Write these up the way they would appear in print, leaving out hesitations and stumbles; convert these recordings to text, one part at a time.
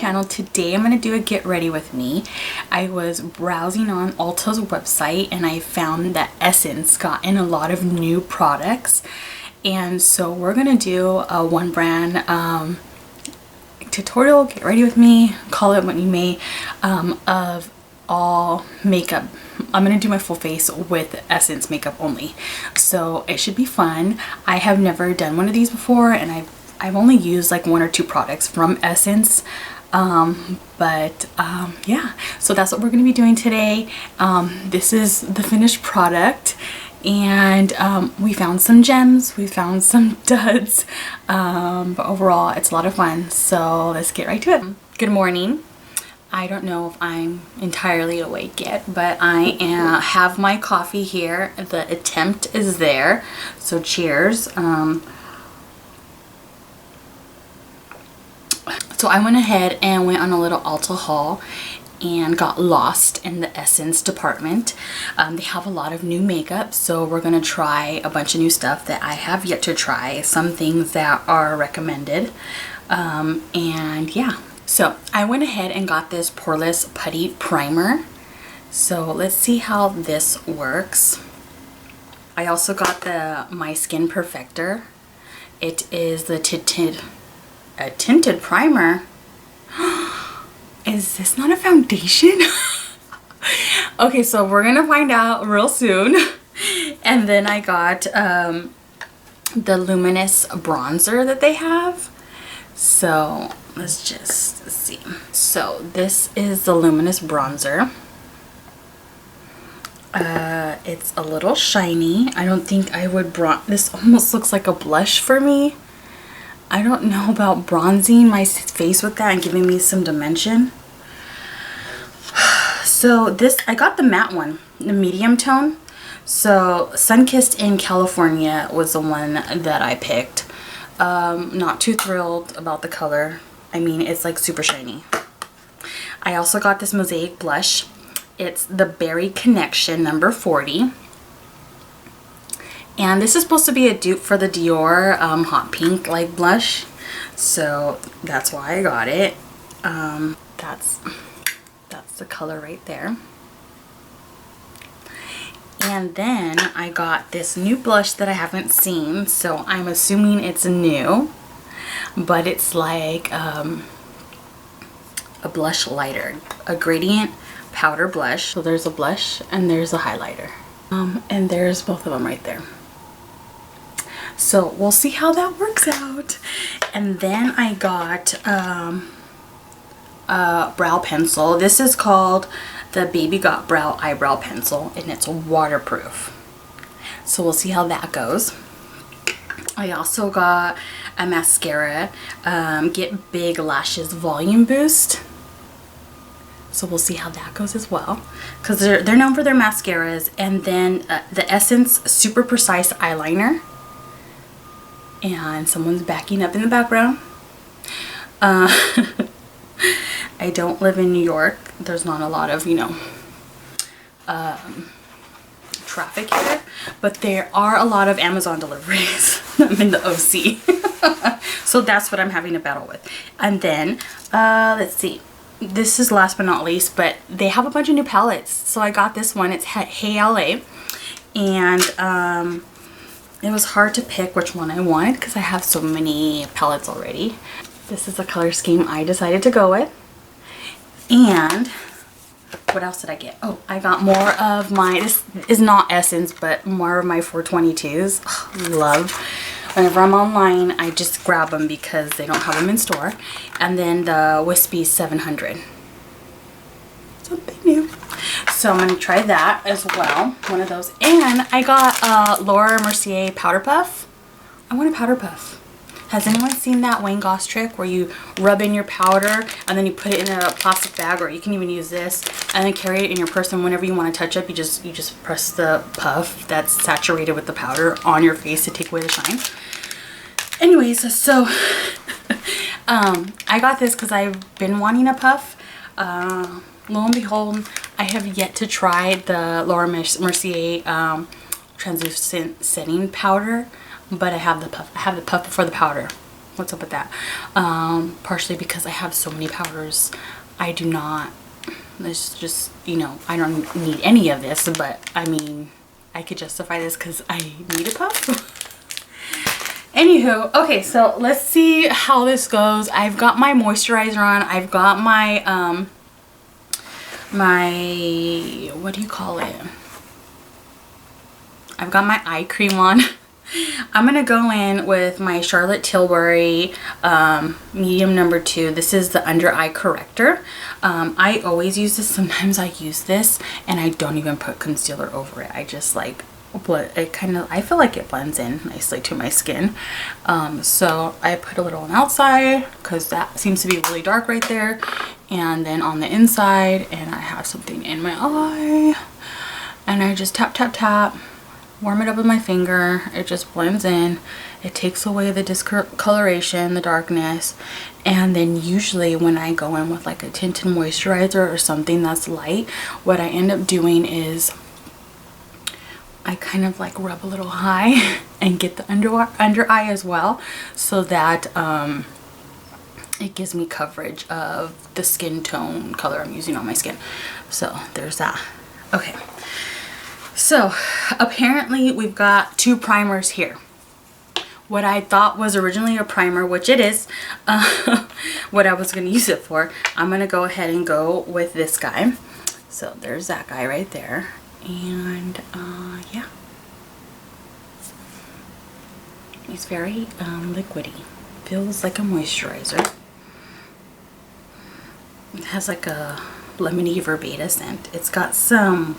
channel. Today I'm going to do a get ready with me. I was browsing on Ulta's website and I found that Essence got in a lot of new products, and so we're going to do a one brand tutorial, get ready with me, call it what you may, of all makeup. I'm going to do my full face with Essence makeup only, so it should be fun. I have never done one of these before, and I've only used like one or two products from Essence, yeah, so that's what we're going to be doing today. This is the finished product, and we found some gems, we found some duds, but overall it's a lot of fun, so let's get right to it. Good morning. I don't know if I'm entirely awake yet, but I have my coffee here. The attempt is there, so cheers. So I went ahead and went on a little Ulta haul and got lost in the Essence department. They have a lot of new makeup, so we're gonna try a bunch of new stuff that I have yet to try, some things that are recommended, and yeah. So I went ahead and got this Poreless Putty Primer. So let's see how this works. I also got the My Skin Perfector. It is the tinted primer. Is this not a foundation? Okay, so we're gonna find out real soon. And then I got the Luminous Bronzer that they have. So let's just see. So this is the Luminous Bronzer. It's a little shiny. I don't think I would this almost looks like a blush for me. I don't know about bronzing my face with that and giving me some dimension. So this, I got the matte one, the medium tone. So Sunkissed in California was the one that I picked. Not too thrilled about the color. I mean, it's like super shiny. I also got this Mosaic blush. It's the Berry Connection number 40. And this is supposed to be a dupe for the Dior Hot Pink like blush. So that's why I got it. That's the color right there. And then I got this new blush that I haven't seen, so I'm assuming it's new, but it's like a blush lighter, a gradient powder blush. So there's a blush and there's a highlighter, and there's both of them right there. So we'll see how that works out. And then I got a brow pencil. This is called the Baby Got Brow Eyebrow Pencil, and it's waterproof. So we'll see how that goes. I also got a mascara, Get Big Lashes Volume Boost. So we'll see how that goes as well, because they're known for their mascaras. And then the Essence Super Precise Eyeliner. And someone's backing up in the background. I don't live in New York. There's not a lot of, you know, traffic here, but there are a lot of Amazon deliveries. I'm in the OC. So that's what I'm having to battle with. And then, let's see. This is last but not least, but they have a bunch of new palettes. So I got this one. It's Hey LA. And, it was hard to pick which one I wanted because I have so many palettes already. This is the color scheme I decided to go with. And what else did I get? Oh, I got more of my, this is not Essence, but more of my 422s. Oh, love. Whenever I'm online, I just grab them because they don't have them in store. And then the Wispy 700. Something new. So I'm going to try that as well. One of those. And I got Laura Mercier Powder Puff. I want a powder puff. Has anyone seen that Wayne Goss trick where you rub in your powder and then you put it in a plastic bag, or you can even use this and then carry it in your purse, and whenever you want to touch up, you just press the puff that's saturated with the powder on your face to take away the shine. Anyways, so I got this because I've been wanting a puff. Lo and behold, I have yet to try the Laura Mercier translucent setting powder, but I have the puff. I have the puff before the powder. what's up with that. Partially because I have so many powders. I do not, it's just, you know, I don't need any of this, but I mean, I could justify this because I need a puff. Anywho, okay, so let's see how this goes. I've got my moisturizer on. I've got my, what do you call it? I've got my eye cream on. I'm going to go in with my Charlotte Tilbury medium number 2. This is the under eye corrector. I always use this. Sometimes I use this and I don't even put concealer over it. I just like, I feel like it blends in nicely to my skin. So I put a little on the outside because that seems to be really dark right there. And then on the inside, and I have something in my eye. And I just tap, tap, tap. Warm it up with my finger. It just blends in. It takes away the discoloration, the darkness. And then usually when I go in with like a tinted moisturizer or something that's light, what I end up doing is I kind of like rub a little high and get the under eye as well, so that it gives me coverage of the skin tone color I'm using on my skin. So there's that. Okay. So apparently we've got 2 primers here. What I thought was originally a primer, which it is, what I was going to use it for, I'm going to go ahead and go with this guy. So there's that guy right there. And yeah. It's very liquidy. Feels like a moisturizer. It has like a lemony verbena scent. It's got some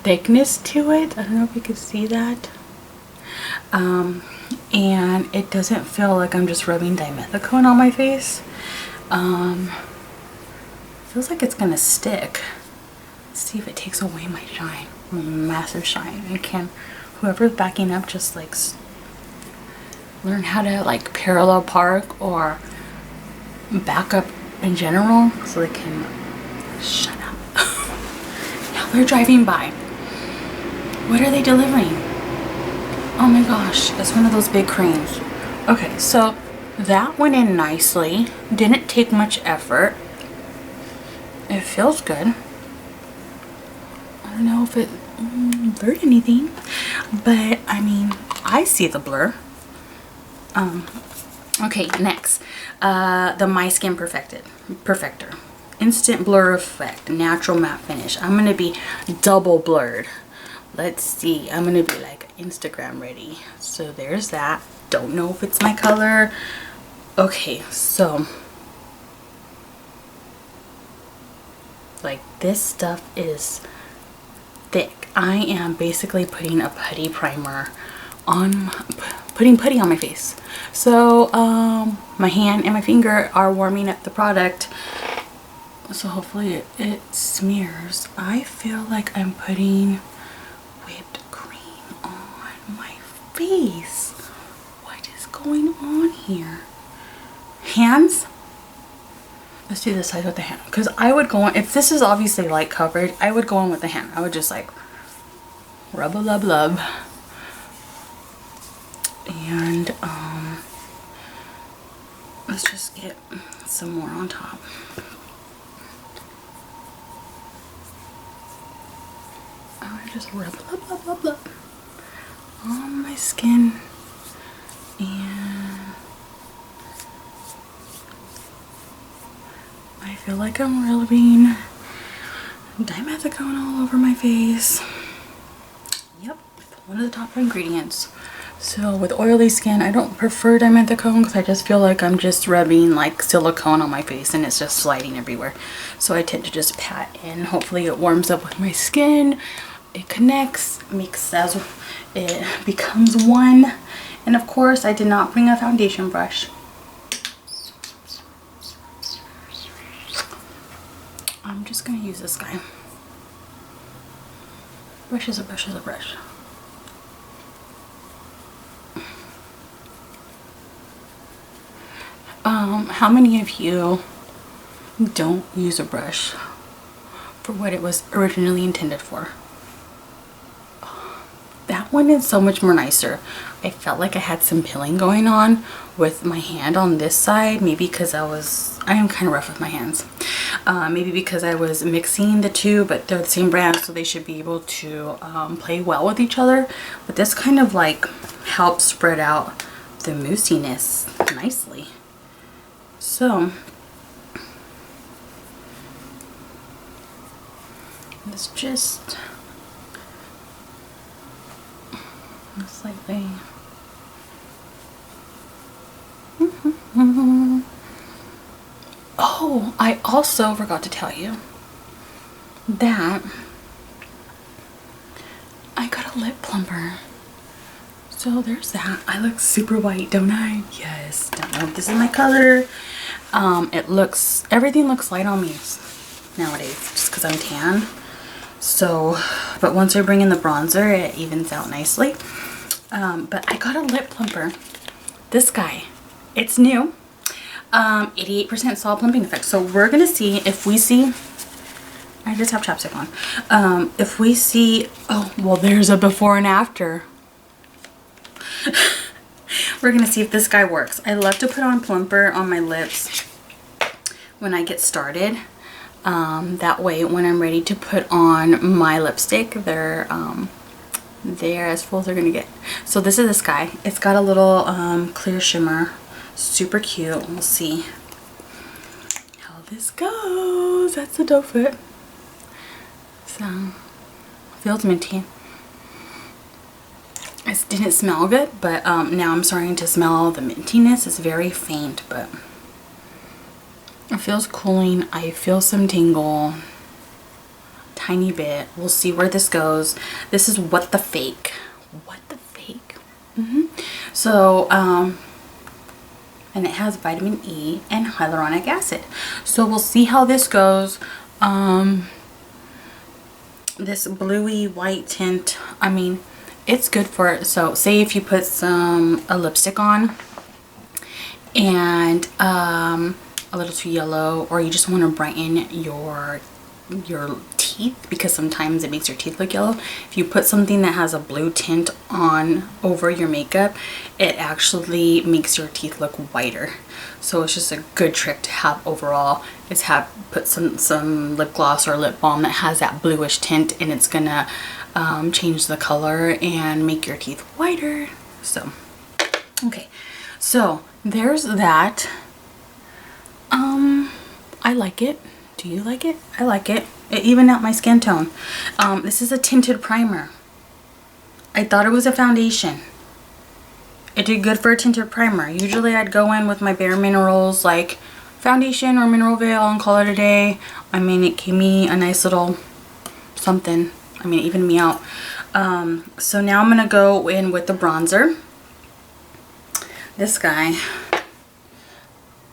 thickness to it. I don't know if you can see that. And it doesn't feel like I'm just rubbing dimethicone on my face. Feels like it's gonna stick. Let's see if it takes away my shine, my massive shine. And can whoever's backing up just like learn how to like parallel park or back up in general so they can shut up. Now they're driving by. What are they delivering? Oh my gosh, it's one of those big cranes. Okay, so that went in nicely. Didn't take much effort. It feels good. I don't know if it blurred anything, but I mean, I see the blur. Okay, next, the My Skin Perfector. Instant blur effect, natural matte finish. I'm gonna be double blurred. Let's see, I'm gonna be like Instagram ready. So there's that. Don't know if it's my color. Okay, so like this stuff is thick. I am basically putting a putty primer on, putting putty on my face. So my hand and my finger are warming up the product, so hopefully it smears. I feel like I'm putting whipped cream on my face. What is going on here? Hands? Let's do this side with the hand, because I would go on, if this is obviously light coverage, I would go on with the hand. I would just like rub a lub lub. And let's just get some more on top. I would just rub lub lub lub lub on my skin. And I feel like I'm rubbing dimethicone all over my face. Yep, one of the top ingredients. So with oily skin, I don't prefer dimethicone because I just feel like I'm just rubbing like silicone on my face and it's just sliding everywhere. So I tend to just pat in. Hopefully it warms up with my skin. It connects, it becomes one. And of course, I did not bring a foundation brush. I'm just gonna use this guy. Brush is a brush is a brush. How many of you don't use a brush for what it was originally intended for? That one is so much more nicer. I felt like I had some pilling going on with my hand on this side, maybe because I am kind of rough with my hands. Maybe because I was mixing the two, but they're the same brand, so they should be able to play well with each other. But this kind of like helps spread out the moussiness nicely. So let's just slightly. Oh, I also forgot to tell you that I got a lip plumper. So there's that. I look super white, don't I? Yes. Don't know if this is my color. Everything looks light on me nowadays just because I'm tan. So, but once I bring in the bronzer, it evens out nicely. But I got a lip plumper. This guy. It's new. 88% solid plumping effect. So we're going to see if we see... I just have chapstick on. If we see... Oh, well, there's a before and after. We're going to see if this guy works. I love to put on plumper on my lips when I get started. That way, when I'm ready to put on my lipstick, they're as full as they're going to get. So this is this guy. It's got a little clear shimmer. Super cute. We'll see how this goes. That's the doe foot. So, feels minty. It didn't smell good, but now I'm starting to smell the mintiness. It's very faint, but it feels cooling. I feel some tingle. Tiny bit. We'll see where this goes. This is What the Fake. What the Fake. So, and it has vitamin E and hyaluronic acid. So we'll see how this goes. This bluey white tint, I mean, it's good for it. So say if you put a lipstick on and a little too yellow, or you just want to brighten your teeth, because sometimes it makes your teeth look yellow. If you put something that has a blue tint on over your makeup, it actually makes your teeth look whiter. So it's just a good trick to have overall, is put some lip gloss or lip balm that has that bluish tint, and it's gonna change the color and make your teeth whiter. So okay, so there's that. I like it. Do you like it? I like it. It evened out my skin tone. This is a tinted primer. I thought it was a foundation. It did good for a tinted primer. Usually I'd go in with my Bare Minerals, like foundation or mineral veil, and call it a day. I mean, it gave me a nice little something. I mean, it evened me out. So now I'm going to go in with the bronzer. This guy.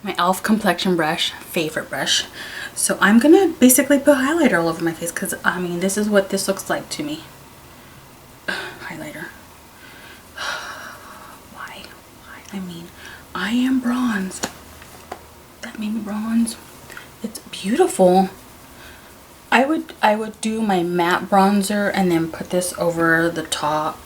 My e.l.f. complexion brush, favorite brush. So I'm gonna basically put highlighter all over my face, because I mean, this is what this looks like to me. Highlighter. Why? I mean, I am bronzed. That made me bronze. It's beautiful. I would do my matte bronzer and then put this over the top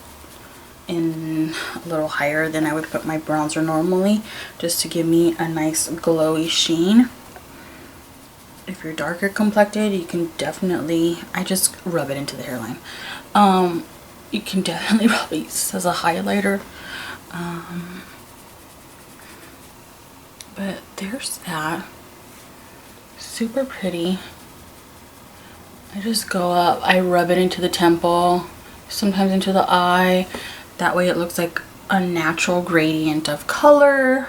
in a little higher than I would put my bronzer normally, just to give me a nice glowy sheen. If you're darker complected, you can definitely, I just rub it into the hairline. You can definitely rub it as a highlighter. But there's that. Super pretty. I just go up, I rub it into the temple, sometimes into the eye. That way it looks like a natural gradient of color.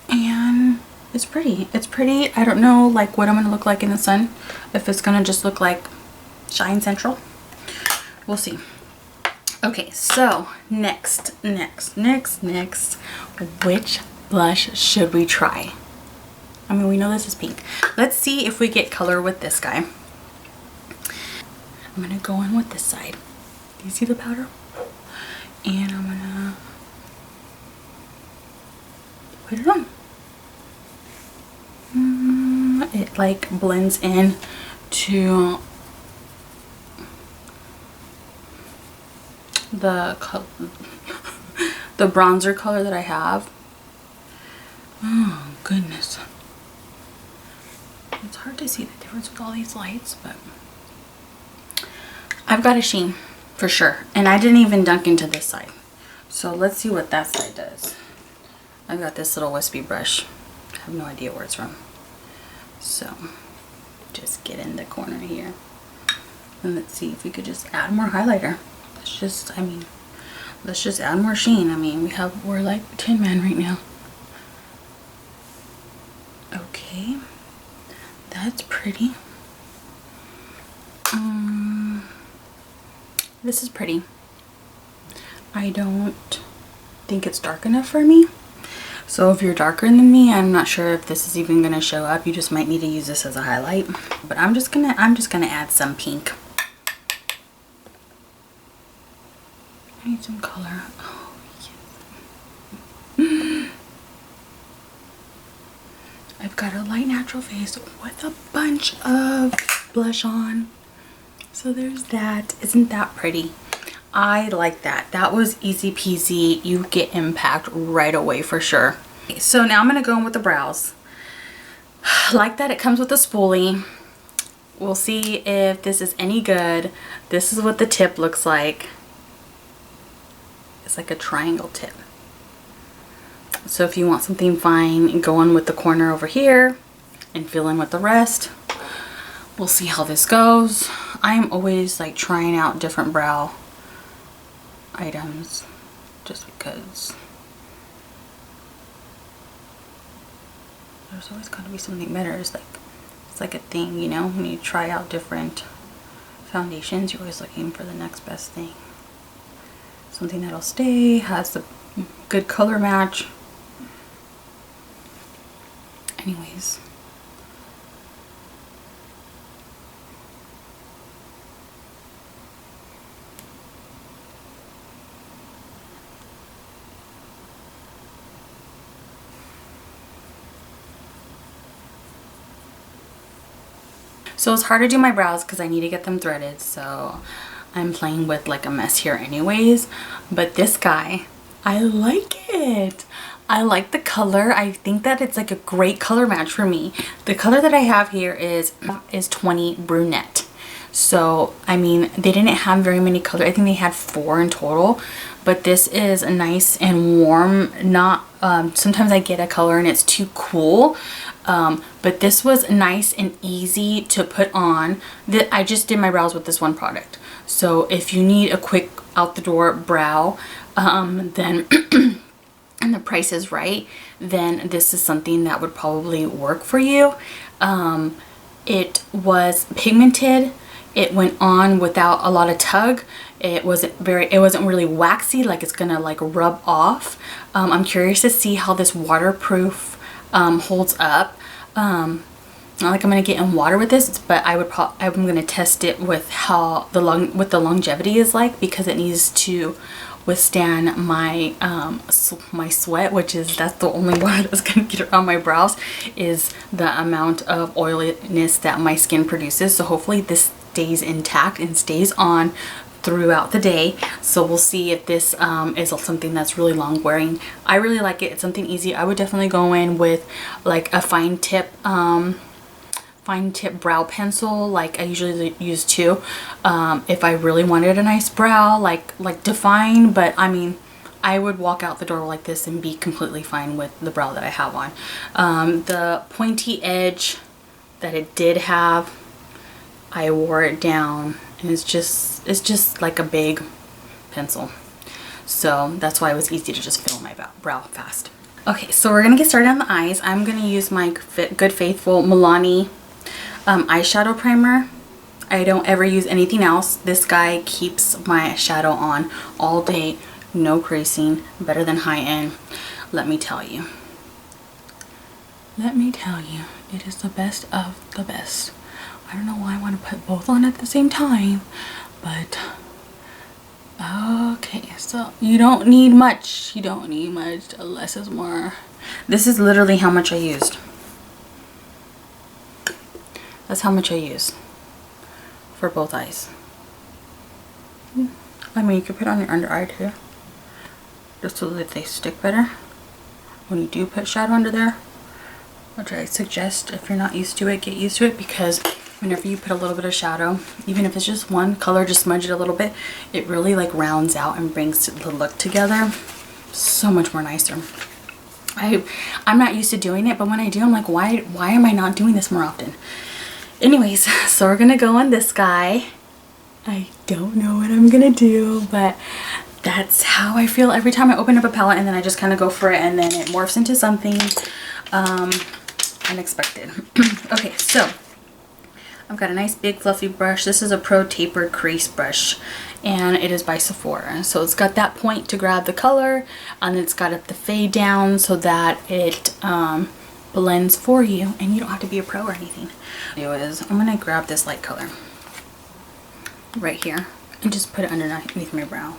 And it's pretty. It's pretty. I don't know like what I'm going to look like in the sun. If it's going to just look like Shine Central. We'll see. Okay, so next. Which blush should we try? I mean, we know this is pink. Let's see if we get color with this guy. I'm going to go in with this side. Do you see the powder? And I'm going to put it on. It like blends in to the the bronzer color that I have. Oh goodness, it's hard to see the difference with all these lights, but I've got a sheen for sure. And I didn't even dunk into this side, so let's see what that side does. I've got this little wispy brush. I have no idea where it's from, so just get in the corner here and let's see if we could just add more highlighter. Let's just, I mean, let's just add more sheen. I mean, we're like Tin Man right now. Okay, that's pretty. This is pretty. I don't think it's dark enough for me. So if you're darker than me, I'm not sure if this is even gonna show up. You just might need to use this as a highlight. But I'm just gonna add some pink. I need some color. Oh yes. I've got a light natural face with a bunch of blush on. So there's that. Isn't that pretty? I like that. That was easy peasy. You get impact right away for sure. So now I'm going to go in with the brows. Like that, it comes with a spoolie. We'll see if this is any good. This is what the tip looks like. It's like a triangle tip. So if you want something fine, go in with the corner over here and fill in with the rest. We'll see how this goes. I'm always like trying out different brow items just because there's always got to be something better. It's like a thing, you know, when you try out different foundations, you're always looking for the next best thing. Something that'll stay, has the good color match. Anyways. So it's hard to do my brows because I need to get them threaded, so I'm playing with like a mess here anyways. But this guy, I like it. I like the color. I think that it's like a great color match for me. The color that I have here is 20 brunette. So I mean, they didn't have very many colors. I think they had 4 in total, but this is nice and warm. Not sometimes I get a color and it's too cool, but this was nice and easy to put on. I just did my brows with this one product, so if you need a quick out the door brow, then and the price is right, then this is something that would probably work for you. It was pigmented. It went on without a lot of tug. It wasn't really waxy, like it's gonna like rub off. I'm curious to see how this waterproof holds up. Not like I'm gonna get in water with this, but I'm gonna test it with how the longevity is like, because it needs to withstand my my sweat, that's the only word that's gonna get around my brows, is the amount of oiliness that my skin produces. So hopefully this stays intact and stays on throughout the day. So we'll see if this is something that's really long wearing. I really like it. It's something easy. I would definitely go in with like a fine tip brow pencil, like I usually use too, if I really wanted a nice brow, like define. But I mean, I would walk out the door like this and be completely fine with the brow that I have on. The pointy edge that it did have, I wore it down, and it's just like a big pencil. So that's why it was easy to just fill my brow fast. Okay, so we're gonna get started on the eyes. I'm gonna use my Good Faithful Milani eyeshadow primer. I don't ever use anything else. This guy keeps my shadow on all day, no creasing, better than high-end. Let me tell you, it is the best of the best. I don't know why I want to put both on at the same time, but okay. So you don't need much. Less is more. This is literally how much I used. That's how much I use for both eyes. I mean, you can put it on your under eye too, just so that they stick better when you do put shadow under there, which I suggest if you're not used to it, get used to it, because whenever you put a little bit of shadow, even if it's just one color, just smudge it a little bit, it really like rounds out and brings the look together so much more nicer. I'm not used to doing it, but when I do, I'm like, why am I not doing this more often? Anyways, so we're gonna go on this guy. I don't know what I'm gonna do, but that's how I feel every time I open up a palette, and then I just kind of go for it, and then it morphs into something unexpected. Okay, so I've got a nice big fluffy brush. This is a Pro Tapered Crease brush, and it is by Sephora. So it's got that point to grab the color, and it's got the fade down so that it blends for you, and you don't have to be a pro or anything. I'm gonna grab this light color right here and just put it underneath my brow.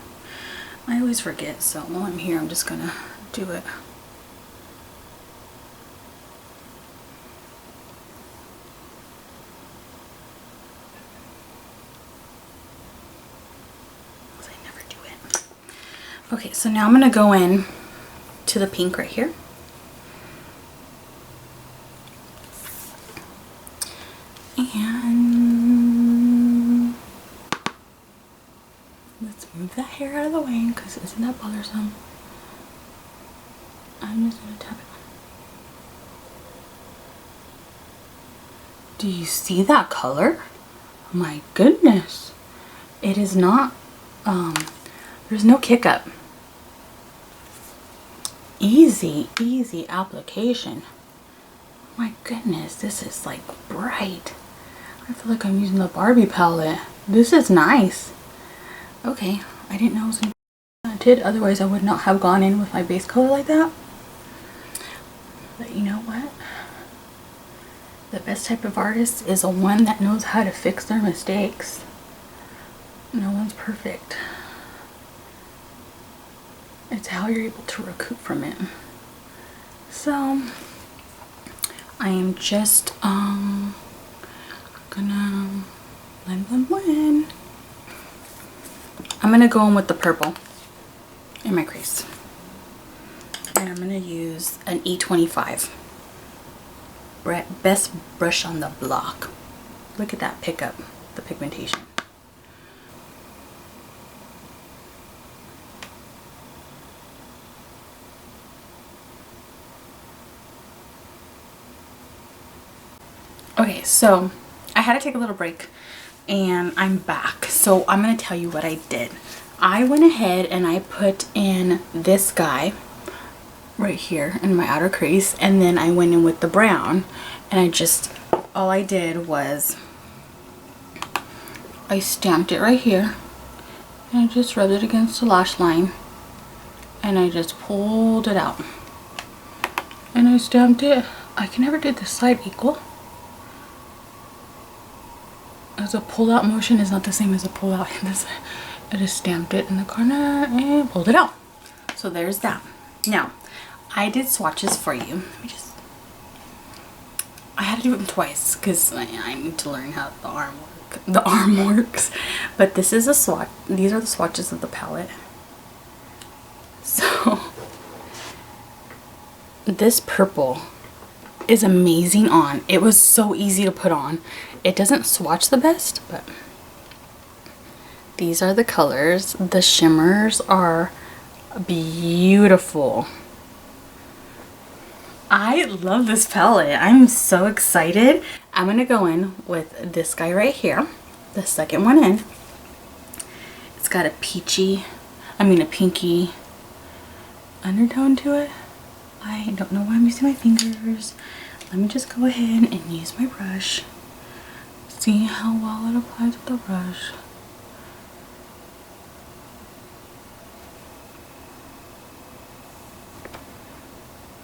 I always forget, so while I'm here, I'm just gonna do it. Okay, so now I'm going to go in to the pink right here. And let's move that hair out of the way, because isn't that bothersome? I'm just going to tap it on. Do you see that color? My goodness. It is not, there's no kick up. Easy application. My goodness, this is like bright. I feel like I'm using the Barbie palette. This is nice. Okay, I didn't know it was tinted, otherwise I would not have gone in with my base color like that. But you know what? The best type of artist is the one that knows how to fix their mistakes. No one's perfect. It's how you're able to recoup from it. So I am just gonna blend. I'm gonna go in with the purple in my crease, and I'm gonna use an E25. Best brush on the block. Look at that pickup, the pigmentation. Okay, so I had to take a little break and I'm back. So I'm going to tell you what I did. I went ahead and I put in this guy right here in my outer crease, and then I went in with the brown, and all I did was I stamped it right here, and I just rubbed it against the lash line, and I just pulled it out, and I stamped it. I can never do this side equal. As a pull out motion is not the same as a pull out in this. I just stamped it in the corner and pulled it out. So there's that. Now, I did swatches for you. I had to do them twice because I need to learn how the arm works. But this is a swatch. These are the swatches of the palette. So this purple is amazing on. It was so easy to put on. It doesn't swatch the best, but these are the colors. The shimmers are beautiful. I love this palette. I'm so excited. I'm gonna go in with this guy right here, the second one in. It's got a pinky undertone to it. I don't know why I'm using my fingers. Let me just go ahead and use my brush. See how well it applies with the brush.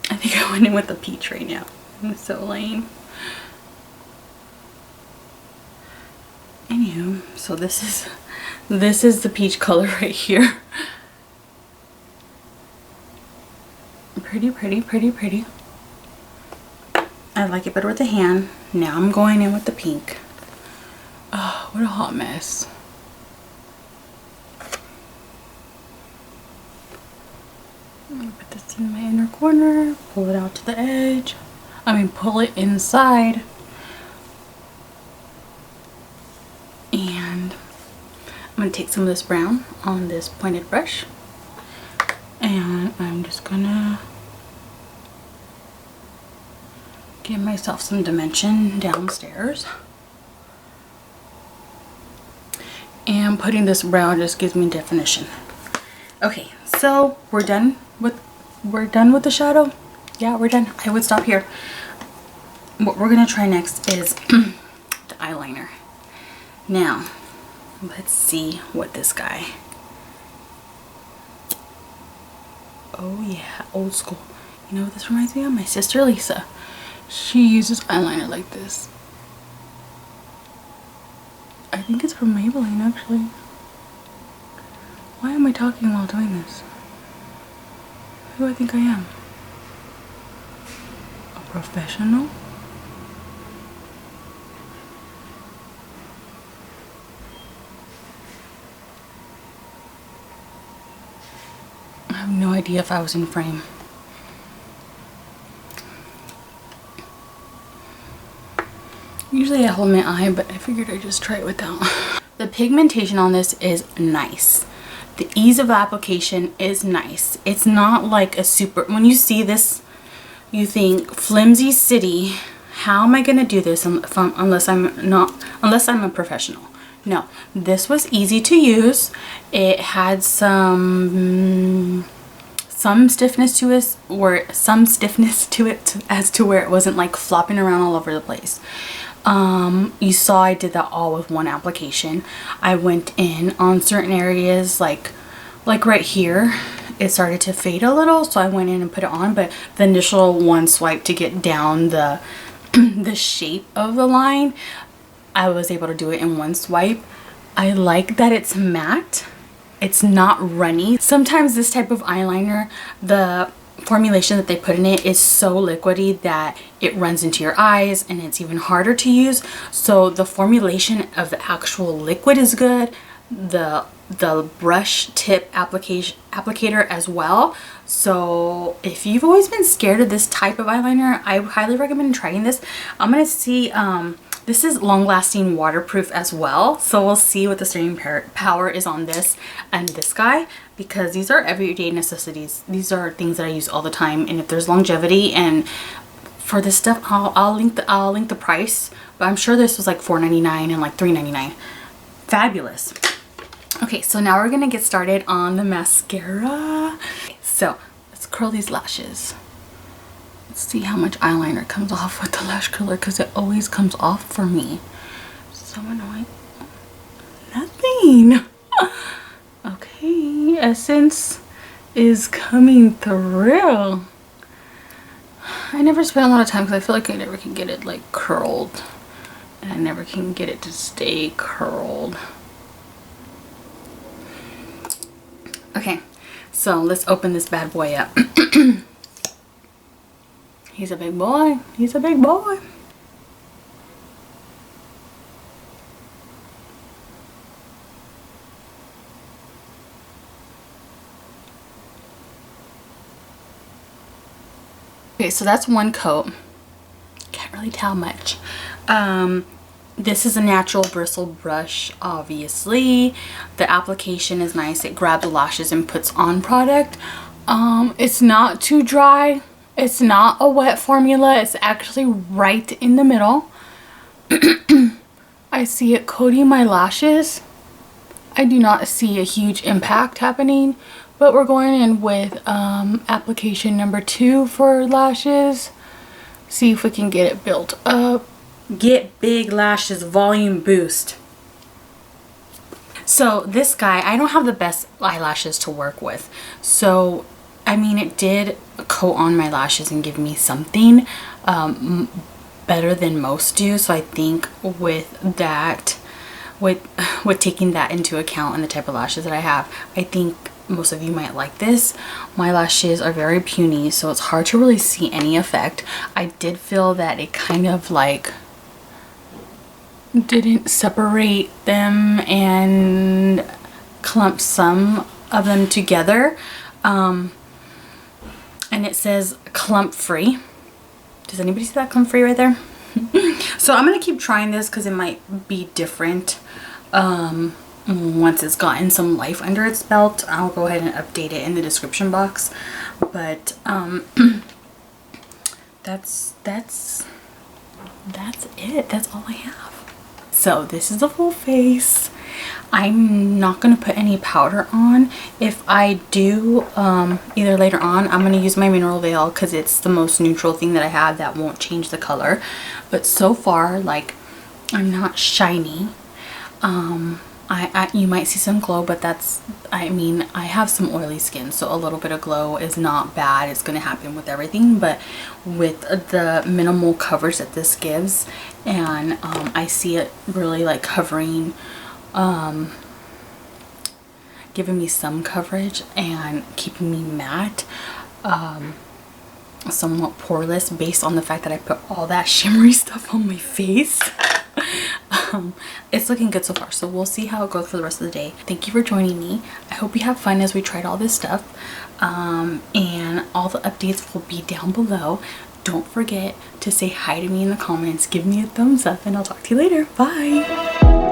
I think I went in with the peach right now. I'm so lame. Anywho, so this is the peach color right here. Pretty, pretty, pretty, pretty. I like it better with the hand. Now I'm going in with the pink. Oh, what a hot mess. It's in my inner corner. Pull it out to the edge. Pull it inside. And I'm going to take some of this brown on this pointed brush. And I'm just going to give myself some dimension downstairs. And putting this brown just gives me definition. Okay, so we're done with the shadow. Yeah, we're done. I would stop here. What we're gonna try next is the eyeliner. Now, let's see what this guy. Oh yeah, old school. You know what this reminds me of? My sister Lisa. She uses eyeliner like this. I think it's from Maybelline, actually. Why am I talking while doing this? Who do I think I am? A professional? I have no idea if I was in frame. Usually I hold my eye, but I figured I'd just try it without. The pigmentation on this is nice. The ease of application is nice. It's not like a super, when you see this, you think flimsy city, how am I gonna do this unless I'm a professional? No, this was easy to use. It had some stiffness to it, as to where it wasn't like flopping around all over the place. You saw I did that all with one application. I went in on certain areas like right here. It started to fade a little, so I went in and put it on, but the initial one swipe to get down the the shape of the line, I was able to do it in one swipe. I like that it's matte. It's not runny. Sometimes this type of eyeliner, the formulation that they put in it is so liquidy that it runs into your eyes and it's even harder to use. So the formulation of the actual liquid is good. The brush tip applicator as well. So if you've always been scared of this type of eyeliner, I highly recommend trying this. I'm gonna see, this is long-lasting waterproof as well, so we'll see what the staying power is on this and this guy, because these are everyday necessities. These are things that I use all the time, and if there's longevity, and for this stuff, I'll link the price, but I'm sure this was like $4.99 and like $3.99. Fabulous. Okay, so now we're gonna get started on the mascara. So let's curl these lashes. Let's see how much eyeliner comes off with the lash curler, because it always comes off for me. So annoying. Nothing. Okay, essence is coming through. I never spend a lot of time because I feel like I never can get it like curled, and I never can get it to stay curled. Okay, so let's open this bad boy up. He's a big boy. He's a big boy. Okay, so that's one coat. Can't really tell much. This is a natural bristle brush, obviously. The application is nice. It grabs the lashes and puts on product. It's not too dry. It's not a wet formula. It's actually right in the middle. I see it coating my lashes. I do not see a huge impact happening, but we're going in with application number 2 for lashes. See if we can get it built up. Get big lashes, volume boost. So this guy, I don't have the best eyelashes to work with. So, I mean, it did coat on my lashes and give me something better than most do. So I think with that, with taking that into account and the type of lashes that I have, I think most of you might like this. My lashes are very puny, so it's hard to really see any effect. I did feel that it kind of like didn't separate them and clump some of them together. and it says clump free. Does anybody see that clump free right there? So I'm gonna keep trying this because it might be different once it's gotten some life under its belt. I'll go ahead and update it in the description box, but that's it. That's all I have. So this is the full face. I'm not going to put any powder on. If I do, either later on, I'm going to use my mineral veil because it's the most neutral thing that I have that won't change the color. But so far, like, I'm not shiny. You might see some glow, but that's, I mean, I have some oily skin, so a little bit of glow is not bad. It's going to happen with everything, but with the minimal coverage that this gives, and I see it really like covering, giving me some coverage and keeping me matte, somewhat poreless, based on the fact that I put all that shimmery stuff on my face. It's looking good so far, so we'll see how it goes for the rest of the day. Thank you for joining me. I hope you have fun as we tried all this stuff, and all the updates will be down below. Don't forget to say hi to me in the comments, give me a thumbs up, and I'll talk to you later. Bye.